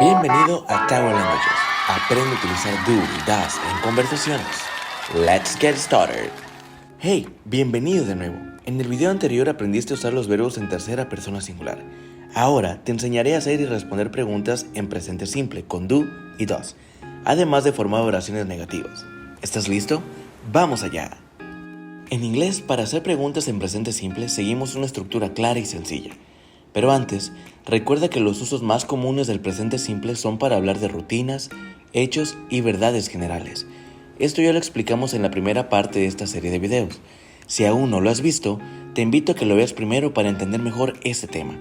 Bienvenido a Tower Languages. Aprende a utilizar do y das en conversaciones. Let's get started. Hey, bienvenido de nuevo. En el video anterior aprendiste a usar los verbos en tercera persona singular. Ahora te enseñaré a hacer y responder preguntas en presente simple con do y does, además de formar oraciones negativas. ¿Estás listo? ¡Vamos allá! En inglés, para hacer preguntas en presente simple, seguimos una estructura clara y sencilla. Pero antes, recuerda que los usos más comunes del presente simple son para hablar de rutinas, hechos y verdades generales. Esto ya lo explicamos en la primera parte de esta serie de videos. Si aún no lo has visto, te invito a que lo veas primero para entender mejor este tema.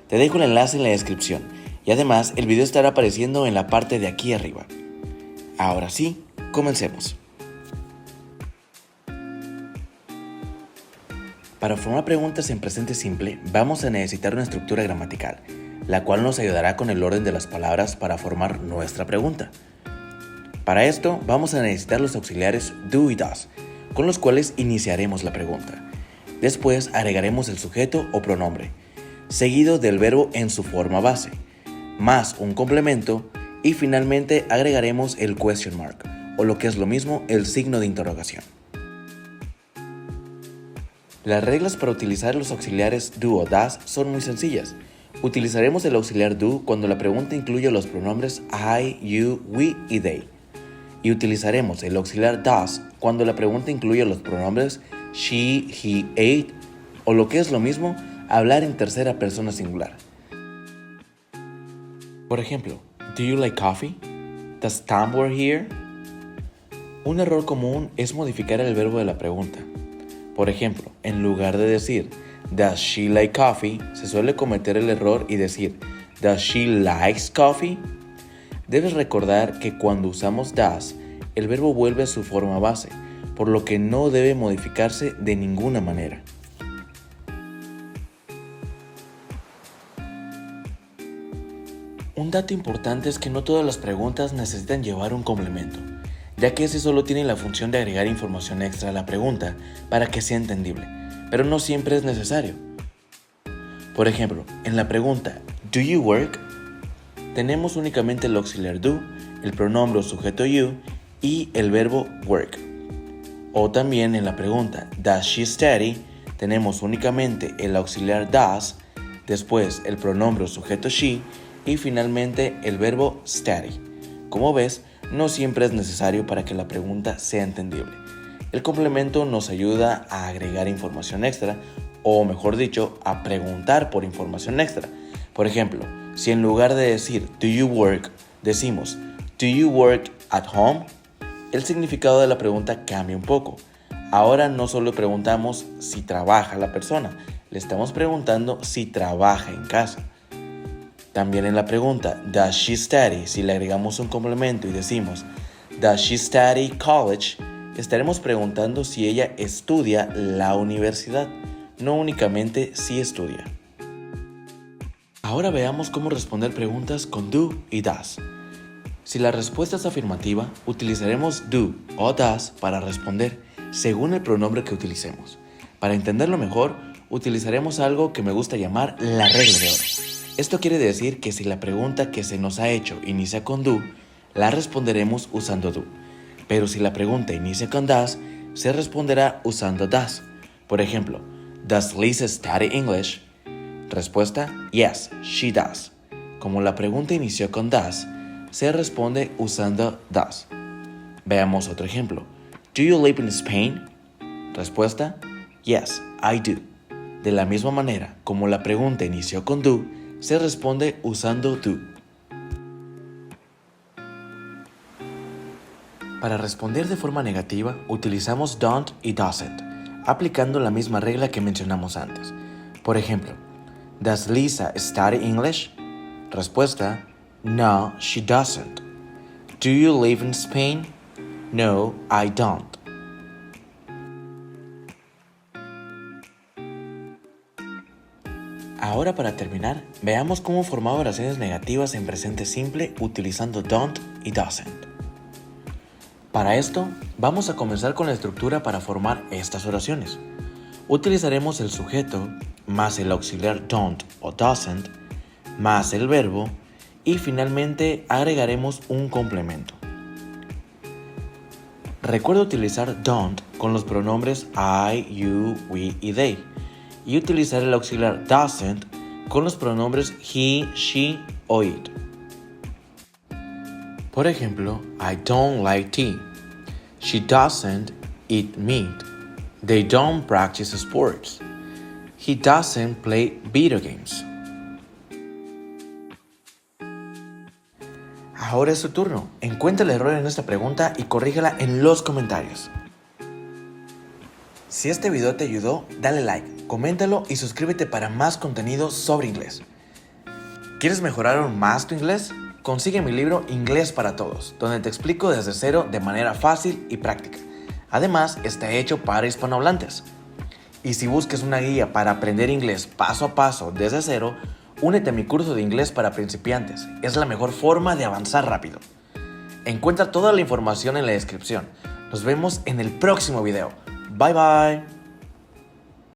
Te dejo el enlace en la descripción y además el video estará apareciendo en la parte de aquí arriba. Ahora sí, comencemos. Para formar preguntas en presente simple, vamos a necesitar una estructura gramatical, la cual nos ayudará con el orden de las palabras para formar nuestra pregunta. Para esto, vamos a necesitar los auxiliares do y does, con los cuales iniciaremos la pregunta. Después agregaremos el sujeto o pronombre, seguido del verbo en su forma base, más un complemento y finalmente agregaremos el question mark, o lo que es lo mismo, el signo de interrogación. Las reglas para utilizar los auxiliares do o das son muy sencillas. Utilizaremos el auxiliar do cuando la pregunta incluye los pronombres I, you, we y they. Y utilizaremos el auxiliar does cuando la pregunta incluye los pronombres she, he, it, o lo que es lo mismo, hablar en tercera persona singular. Por ejemplo, do you like coffee? Does Tom work here? Un error común es modificar el verbo de la pregunta. Por ejemplo, en lugar de decir Does she like coffee, se suele cometer el error y decir Does she likes coffee? Debes recordar que cuando usamos does, el verbo vuelve a su forma base, por lo que no debe modificarse de ninguna manera. Un dato importante es que no todas las preguntas necesitan llevar un complemento, ya que ese solo tiene la función de agregar información extra a la pregunta para que sea entendible, pero no siempre es necesario. Por ejemplo, en la pregunta ¿Do you work? Tenemos únicamente el auxiliar do, el pronombre o sujeto you y el verbo work. O también en la pregunta ¿Does she study? Tenemos únicamente el auxiliar does, después el pronombre o sujeto she y finalmente el verbo study. Como ves, no siempre es necesario para que la pregunta sea entendible. El complemento nos ayuda a agregar información extra, o mejor dicho, a preguntar por información extra. Por ejemplo, si en lugar de decir do you work, decimos do you work at home, el significado de la pregunta cambia un poco. Ahora no solo preguntamos si trabaja la persona, le estamos preguntando si trabaja en casa. También en la pregunta Does she study? Si le agregamos un complemento y decimos Does she study college? Estaremos preguntando si ella estudia la universidad, no únicamente si estudia. Ahora veamos cómo responder preguntas con do y does. Si la respuesta es afirmativa, utilizaremos do o does para responder según el pronombre que utilicemos. Para entenderlo mejor, utilizaremos algo que me gusta llamar la regla de oro. Esto quiere decir que si la pregunta que se nos ha hecho inicia con do, la responderemos usando do. Pero si la pregunta inicia con does, se responderá usando does. Por ejemplo, ¿Does Lisa study English? Respuesta, yes, she does. Como la pregunta inició con does, se responde usando does. Veamos otro ejemplo. ¿Do you live in Spain? Respuesta, yes, I do. De la misma manera, como la pregunta inició con do, se responde usando do. Para responder de forma negativa, utilizamos don't y doesn't, aplicando la misma regla que mencionamos antes. Por ejemplo, ¿Does Lisa study English? Respuesta, no, she doesn't. ¿Do you live in Spain? No, I don't. Ahora para terminar, veamos cómo formar oraciones negativas en presente simple utilizando don't y doesn't. Para esto, vamos a comenzar con la estructura para formar estas oraciones. Utilizaremos el sujeto más el auxiliar don't o doesn't más el verbo Y finalmente agregaremos un complemento. Recuerda utilizar don't con los pronombres I, you, we y they. Y utilizar el auxiliar doesn't con los pronombres he, she o it. Por ejemplo, I don't like tea. She doesn't eat meat. They don't practice sports. He doesn't play video games. Ahora es su turno. Encuentra el error en esta pregunta y corrígela en los comentarios. Si este video te ayudó, dale like, coméntalo y suscríbete para más contenido sobre inglés. ¿Quieres mejorar aún más tu inglés? Consigue mi libro Inglés para Todos, donde te explico desde cero de manera fácil y práctica. Además, está hecho para hispanohablantes. Y si buscas una guía para aprender inglés paso a paso desde cero, únete a mi curso de inglés para principiantes. Es la mejor forma de avanzar rápido. Encuentra toda la información en la descripción. Nos vemos en el próximo video. Bye bye.